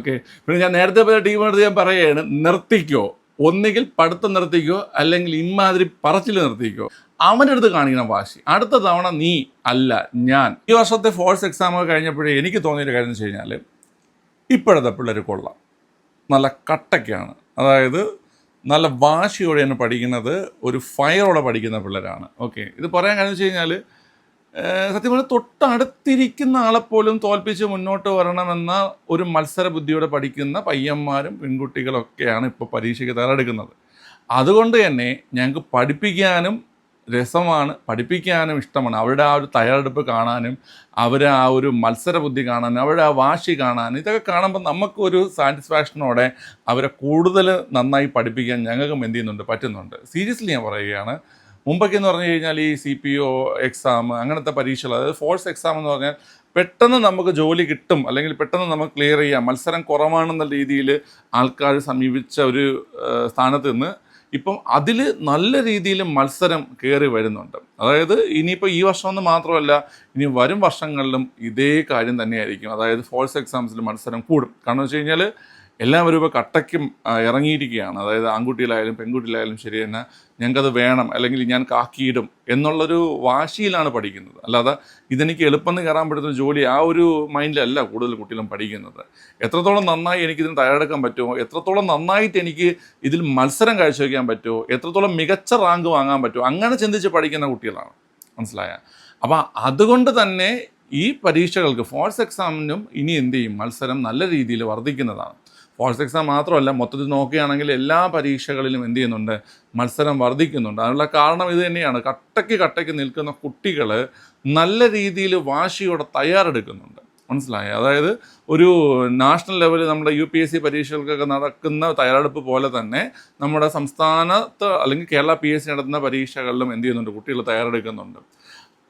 Okay. പിന്നെ ഞാൻ നേരത്തെ പോയ ടീമിനോട് ഞാൻ പറയുകയാണ്, നിർത്തിക്കോ, ഒന്നുകിൽ പഠിത്തം നിർത്തിക്കോ അല്ലെങ്കിൽ ഇമാതിരി പറച്ചിൽ നിർത്തിക്കോ. അവൻ്റെ അടുത്ത് കാണിക്കണം വാശി. അടുത്ത തവണ നീ അല്ല ഞാൻ. ഈ വർഷത്തെ ഫോഴ്സ് എക്സാം ഒക്കെ കഴിഞ്ഞപ്പോഴേ എനിക്ക് തോന്നിയൊരു കാര്യം എന്ന് വെച്ച് കഴിഞ്ഞാൽ, ഇപ്പോഴത്തെ പിള്ളേർ കൊള്ളാം, നല്ല കട്ടൊക്കെയാണ്. അതായത് നല്ല വാശിയോടെയാണ് പഠിക്കുന്നത്, ഒരു ഫയറോടെ പഠിക്കുന്ന പിള്ളേരാണ്. ഓക്കെ, ഇത് പറയാൻ കാര്യം വെച്ച് കഴിഞ്ഞാൽ, സത്യം പറഞ്ഞാൽ തൊട്ടടുത്തിരിക്കുന്ന ആളെപ്പോലും തോൽപ്പിച്ച് മുന്നോട്ട് വരണമെന്ന ഒരു മത്സര ബുദ്ധിയോടെ പഠിക്കുന്ന പയ്യന്മാരും പെൺകുട്ടികളൊക്കെയാണ് ഇപ്പോൾ പരീക്ഷയ്ക്ക് തയ്യാറെടുക്കുന്നത്. അതുകൊണ്ട് തന്നെ ഞങ്ങൾക്ക് പഠിപ്പിക്കാനും രസമാണ്, പഠിപ്പിക്കാനും ഇഷ്ടമാണ്. അവരുടെ ആ ഒരു തയ്യാറെടുപ്പ് കാണാനും അവരെ ആ ഒരു മത്സര ബുദ്ധി കാണാനും അവരുടെ ആ വാശി കാണാനും ഇതൊക്കെ കാണുമ്പോൾ നമുക്കൊരു സാറ്റിസ്ഫാക്ഷനോടെ അവരെ കൂടുതൽ നന്നായി പഠിപ്പിക്കാൻ ഞങ്ങൾക്കും എന്ത് ചെയ്യുന്നുണ്ട്, പറ്റുന്നുണ്ട്. സീരിയസ്ലി ഞാൻ പറയുകയാണ്. മുമ്പൊക്കെ എന്ന് പറഞ്ഞു കഴിഞ്ഞാൽ ഈ CPO എക്സാം അങ്ങനത്തെ പരീക്ഷകൾ, അതായത് ഫോഴ്സ് എക്സാം എന്ന് പറഞ്ഞാൽ പെട്ടെന്ന് നമുക്ക് ജോലി കിട്ടും അല്ലെങ്കിൽ പെട്ടെന്ന് നമുക്ക് ക്ലിയർ ചെയ്യാം, മത്സരം കുറവാണെന്ന രീതിയിൽ ആൾക്കാർ സമീപിച്ച ഒരു സ്ഥാനത്ത് നിന്ന് ഇപ്പം അതിൽ നല്ല രീതിയിൽ മത്സരം കയറി വരുന്നുണ്ട്. അതായത് ഇനിയിപ്പോൾ ഈ വർഷമൊന്നും മാത്രമല്ല, ഇനി വരും വർഷങ്ങളിലും ഇതേ കാര്യം തന്നെയായിരിക്കും. അതായത് ഫോഴ്സ് എക്സാംസിൽ മത്സരം കൂടും. കാരണം വെച്ച് കഴിഞ്ഞാൽ എല്ലാവരും ഇപ്പോൾ കട്ടയ്ക്കും ഇറങ്ങിയിരിക്കുകയാണ്. അതായത് ആൺകുട്ടിയിലായാലും പെൺകുട്ടിയിലായാലും ശരി തന്നെ, ഞങ്ങൾക്കത് വേണം അല്ലെങ്കിൽ ഞാൻ കാക്കിയിടും എന്നുള്ളൊരു വാശിയിലാണ് പഠിക്കുന്നത്. അല്ലാതെ ഇതെനിക്ക് എളുപ്പം കയറാൻ പറ്റുന്ന ജോലി ആ ഒരു മൈൻഡിലല്ല കൂടുതൽ കുട്ടികളും പഠിക്കുന്നത്. എത്രത്തോളം നന്നായി എനിക്കിതിന് തയ്യാറെടുക്കാൻ പറ്റുമോ, എത്രത്തോളം നന്നായിട്ട് എനിക്ക് ഇതിൽ മത്സരം കാഴ്ചവെക്കാൻ പറ്റുമോ, എത്രത്തോളം മികച്ച റാങ്ക് വാങ്ങാൻ പറ്റുമോ, അങ്ങനെ ചിന്തിച്ച് പഠിക്കുന്ന കുട്ടികളാണ്. മനസ്സിലായ? അപ്പോൾ അതുകൊണ്ട് തന്നെ ഈ പരീക്ഷകൾക്ക് ഫോഴ്സ് എക്സാമിനും ഇനി എന്ത് ചെയ്യും, മത്സരം നല്ല രീതിയിൽ വർദ്ധിക്കുന്നതാണ്. ഫോഴ്സ് എക്സാം മാത്രമല്ല, മൊത്തത്തിൽ നോക്കുകയാണെങ്കിൽ എല്ലാ പരീക്ഷകളിലും എന്ത് ചെയ്യുന്നുണ്ട്, മത്സരം വർദ്ധിക്കുന്നുണ്ട്. അതിനുള്ള കാരണം ഇത് തന്നെയാണ്. കട്ടയ്ക്ക് നിൽക്കുന്ന കുട്ടികൾ നല്ല രീതിയിൽ വാശിയോടെ തയ്യാറെടുക്കുന്നുണ്ട്. മനസ്സിലായി? അതായത് ഒരു നാഷണൽ ലെവലിൽ നമ്മുടെ UPSC പരീക്ഷകൾക്കൊക്കെ നടക്കുന്ന തയ്യാറെടുപ്പ് പോലെ തന്നെ നമ്മുടെ സംസ്ഥാനത്ത് അല്ലെങ്കിൽ കേരള PSC നടത്തുന്ന പരീക്ഷകളിലും എന്ത് ചെയ്യുന്നുണ്ട്, കുട്ടികൾ തയ്യാറെടുക്കുന്നുണ്ട്.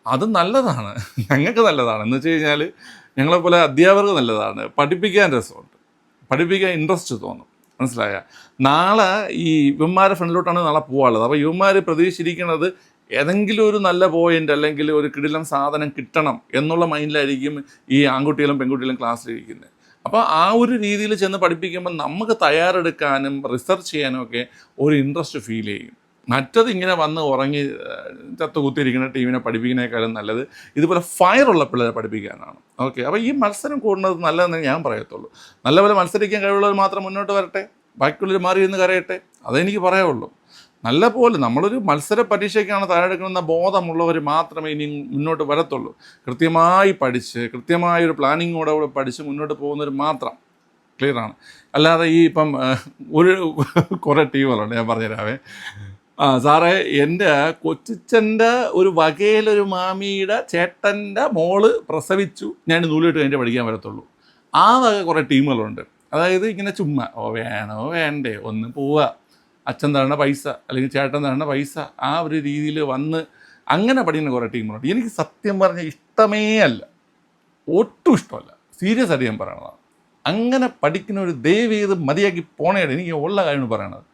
അത് നല്ലതാണ്, ഞങ്ങൾക്ക് നല്ലതാണ്. എന്ന് വെച്ച് കഴിഞ്ഞാൽ ഞങ്ങളെപ്പോലെ അധ്യാപകർക്ക് നല്ലതാണ്. പഠിപ്പിക്കാൻ രസമുണ്ട്, പഠിപ്പിക്കാൻ ഇൻട്രസ്റ്റ് തോന്നും. മനസ്സിലായ? നാളെ ഈ ഇവന്മാരുടെ ഫ്രണ്ടിലോട്ടാണ് നാളെ പോകാനുള്ളത്. അപ്പോൾ ഇവന്മാർ പ്രതീക്ഷിച്ചിരിക്കുന്നത് ഏതെങ്കിലും ഒരു നല്ല പോയിൻ്റ് അല്ലെങ്കിൽ ഒരു കിടിലം സാധനം കിട്ടണം എന്നുള്ള മൈൻഡിലായിരിക്കും ഈ ആൺകുട്ടികളും പെൺകുട്ടികളും ക്ലാസ്സിലിരിക്കുന്നത്. അപ്പോൾ ആ ഒരു രീതിയിൽ ചെന്ന് പഠിപ്പിക്കുമ്പോൾ നമുക്ക് തയ്യാറെടുക്കാനും റിസർച്ച് ചെയ്യാനും ഒക്കെ ഒരു ഇൻട്രസ്റ്റ് ഫീൽ ചെയ്യും. മറ്റത് ഇങ്ങനെ വന്ന് ഉറങ്ങി കുത്തിയിരിക്കുന്ന ടീമിനെ പഠിപ്പിക്കുന്നതിനേക്കാളും നല്ലത് ഇതുപോലെ ഫയറുള്ള പിള്ളേരെ പഠിപ്പിക്കാനാണ്. ഓക്കെ, അപ്പോൾ ഈ മത്സരം കൂടുന്നത് നല്ലതെന്ന് ഞാൻ പറയത്തുള്ളൂ. നല്ലപോലെ മത്സരിക്കാൻ കഴിവുള്ളവർ മാത്രം മുന്നോട്ട് വരട്ടെ, ബാക്കിയുള്ളവർ മാറി ഇരുന്ന് കരയട്ടെ, അതെനിക്ക് പറയാവുള്ളൂ. നല്ലപോലെ നമ്മളൊരു മത്സര പരീക്ഷയ്ക്കാണ് തയ്യാറെടുക്കണമെന്ന ബോധമുള്ളവർ മാത്രമേ ഇനി മുന്നോട്ട് വരത്തുള്ളൂ. കൃത്യമായി പഠിച്ച് കൃത്യമായൊരു പ്ലാനിങ്ങോടെ പഠിച്ച് മുന്നോട്ട് പോകുന്നവർ മാത്രം. ക്ലിയറാണ്? അല്ലാതെ ഈ ഇപ്പം ഒരു കുറേ ടീമുകളുണ്ട്, ഞാൻ പറഞ്ഞുതരാവേ. സാറേ, എൻ്റെ കൊച്ചിച്ചൻ്റെ ഒരു വകയിലൊരു മാമിയുടെ ചേട്ടൻ്റെ മോള് പ്രസവിച്ചു, ഞാൻ നൂലിട്ട് കഴിഞ്ഞിട്ട് പഠിക്കാൻ വരത്തുള്ളൂ. ആ വക കുറേ ടീമുകളുണ്ട്. അതായത് ഇങ്ങനെ ചുമ്മാ വേണോ വേണ്ടേ ഒന്ന് പോവുക, അച്ഛൻ തരണ പൈസ അല്ലെങ്കിൽ ചേട്ടൻ തരണ പൈസ, ആ ഒരു രീതിയിൽ വന്ന് അങ്ങനെ പഠിക്കുന്ന കുറേ ടീമുകളുണ്ട്. എനിക്ക് സത്യം പറഞ്ഞാൽ ഇഷ്ടമേ അല്ല, ഒട്ടും ഇഷ്ടമല്ല. സീരിയസ് ആയിട്ട് ഞാൻ പറയണതാണ്. അങ്ങനെ പഠിക്കുന്ന ഒരു ദയവ് ചെയ്ത് മതിയാക്കി പോണേടെ എനിക്ക് ഉള്ള കാര്യമാണ് പറയണത്.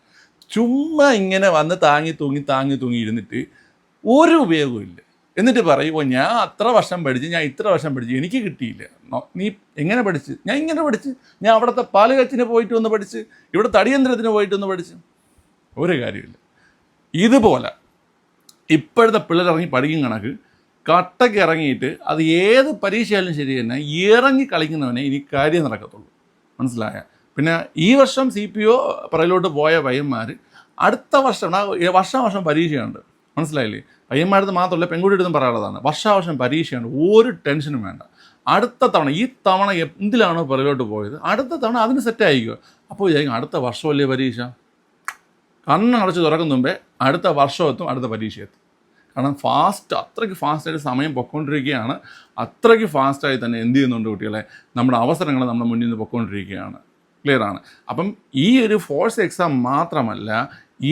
ചുമ്മാ ഇങ്ങനെ വന്ന് താങ്ങി തൂങ്ങി ഇരുന്നിട്ട് ഒരു ഉപയോഗമില്ല. എന്നിട്ട് പറയുമോ ഞാൻ അത്ര വർഷം പഠിച്ച്, ഞാൻ ഇത്ര വർഷം പഠിച്ച്, എനിക്ക് കിട്ടിയില്ല. നീ എങ്ങനെ പഠിച്ച്? ഞാൻ ഇങ്ങനെ പഠിച്ച്, ഞാൻ അവിടുത്തെ പാലുകച്ചിന് പോയിട്ട് ഒന്ന് പഠിച്ച്, ഇവിടെ തടിയന്ത്രത്തിന് പോയിട്ടൊന്ന് പഠിച്ച്, ഒരു കാര്യമില്ല. ഇതുപോലെ ഇപ്പോഴത്തെ പിള്ളേരിറങ്ങി പഠിക്കും കണക്ക് കട്ടയ്ക്ക് ഇറങ്ങിയിട്ട് അത് ഏത് പരീക്ഷയായാലും ശരി തന്നെ ഇറങ്ങി കളിക്കുന്നവനെ ഇനി കാര്യം നടക്കത്തുള്ളൂ. മനസ്സിലായ? പിന്നെ ഈ വർഷം CPO പുറകിലോട്ട് പോയ പയ്യന്മാർ അടുത്ത വർഷം വർഷം പരീക്ഷയുണ്ട്. മനസ്സിലായില്ലേ? പയ്യന്മാരടുത്ത് മാത്രമല്ല പെൺകുട്ടിയുടെ പറയാനുള്ളതാണ്. വർഷം പരീക്ഷയുണ്ട്, ഒരു ടെൻഷനും വേണ്ട. അടുത്ത തവണ ഈ തവണ എന്തിലാണോ പുറകിലോട്ട് പോയത് അടുത്ത തവണ അതിന് സെറ്റായിരിക്കുക. അപ്പോൾ വിചാരിക്കും അടുത്ത വർഷമല്ലേ പരീക്ഷ. കണ്ണടച്ച് തുറക്കുന്ന മുമ്പേ അടുത്ത വർഷമെത്തും, അടുത്ത പരീക്ഷ എത്തും. കാരണം അത്രയ്ക്ക് ഫാസ്റ്റായിട്ട് സമയം പൊയ്ക്കൊണ്ടിരിക്കുകയാണ്. അത്രയ്ക്ക് ഫാസ്റ്റായി തന്നെ എന്ത് ചെയ്യുന്നുണ്ട് കുട്ടികളെ, നമ്മുടെ അവസരങ്ങൾ നമ്മുടെ മുന്നിൽ നിന്ന് പൊയ്ക്കൊണ്ടിരിക്കുകയാണ്. ക്ലിയറാണ്? അപ്പം ഈ ഒരു ഫോഴ്സ് എക്സാം മാത്രമല്ല,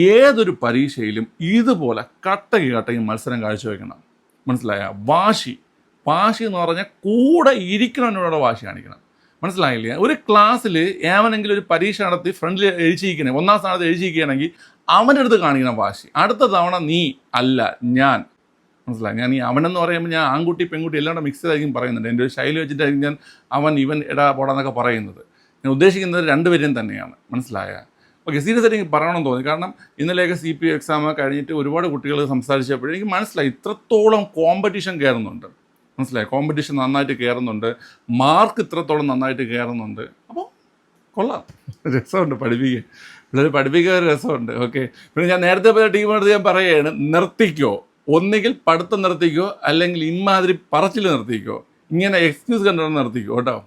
ഏതൊരു പരീക്ഷയിലും ഇതുപോലെ കട്ടയ്ക്ക് മത്സരം കാഴ്ചവെക്കണം. മനസ്സിലായ? വാശി എന്ന് പറഞ്ഞാൽ കൂടെ ഇരിക്കണമെന്നോടെ വാശി കാണിക്കണം. മനസ്സിലായില്ലേ? ഒരു ക്ലാസ്സിൽ ഏവനെങ്കിലും ഒരു പരീക്ഷ നടത്തി ഫ്രണ്ടിൽ എഴുതിയിരിക്കണേ, 1ാം സ്ഥാനത്ത് എഴുതിയിരിക്കുകയാണെങ്കിൽ അവൻ്റെ അടുത്ത് കാണിക്കണം വാശി. അടുത്ത തവണ നീ അല്ല ഞാൻ. മനസ്സിലായി? ഞാൻ ഈ അവനെന്ന് പറയുമ്പോൾ ഞാൻ ആൺകുട്ടി പെൺകുട്ടി എല്ലാം കൂടെ മിക്സ് ആയിരിക്കും പറയുന്നുണ്ട്. എൻ്റെ ഒരു ശൈലി വെച്ചിട്ടായിരിക്കും ഞാൻ അവൻ ഇവൻ എടാ പോടാന്നൊക്കെ പറയുന്നത്. ഞാൻ ഉദ്ദേശിക്കുന്നത് രണ്ടുപേരെയും തന്നെയാണ്, മനസ്സിലായ? ഓക്കെ, സീരിയസ് ആയിട്ട് എനിക്ക് പറയണമെന്ന് തോന്നി. കാരണം ഇന്നലെയൊക്കെ CPO എക്സാം കഴിഞ്ഞിട്ട് ഒരുപാട് കുട്ടികൾ സംസാരിച്ചപ്പോഴും എനിക്ക് മനസ്സിലായി ഇത്രത്തോളം കോമ്പറ്റീഷൻ കയറുന്നുണ്ട്, മനസ്സിലായി? കോമ്പറ്റീഷൻ നന്നായിട്ട് കയറുന്നുണ്ട്, മാർക്ക് ഇത്രത്തോളം നന്നായിട്ട് കയറുന്നുണ്ട്. അപ്പോൾ കൊള്ളാം, രസമുണ്ട് പഠിപ്പിക്കുക, പിള്ളേർ പഠിപ്പിക്കാൻ ഒരു രസമുണ്ട്. ഓക്കെ, പിന്നെ ഞാൻ നേരത്തെ പോയ ടീമിനടുത്ത് ഞാൻ പറയുകയാണ്, നിർത്തിക്കോ, ഒന്നുകിൽ പഠിത്തം നിർത്തിക്കോ, അല്ലെങ്കിൽ ഇമാതിരി പറച്ചിൽ നിർത്തിക്കോ, ഇങ്ങനെ എക്സ്ക്യൂസ് കണ്ടുകൊണ്ട് നിർത്തിക്കോ കേട്ടോ.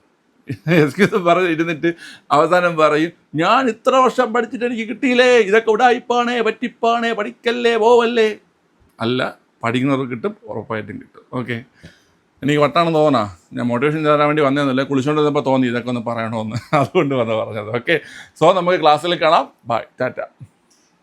എക്സ്ക്യൂസ് ഇരുന്നിട്ട് അവസാനം പറയും, ഞാൻ ഇത്ര വർഷം പഠിച്ചിട്ട് എനിക്ക് കിട്ടിയില്ലേ, ഇതൊക്കെ ഉടായിപ്പാണേ, പറ്റിപ്പാണേ, പഠിക്കല്ലേ, പോവല്ലേ. അല്ല, പഠിക്കുന്നവർക്ക് കിട്ടും, ഉറപ്പായിട്ടും കിട്ടും. ഓക്കെ, എനിക്ക് വട്ടാണെന്ന് തോന്നാ, ഞാൻ മോട്ടിവേഷൻ തരാൻ വേണ്ടി വന്നതെന്നല്ല, കുളിച്ചുകൊണ്ട് വന്നപ്പോൾ തോന്നി ഇതൊക്കെ ഒന്ന് പറയണമെന്ന്, അതുകൊണ്ട് പറഞ്ഞത്. ഓക്കെ, സോ നമുക്ക് ക്ലാസ്സിൽ കാണാം. ബൈ, ടാറ്റ.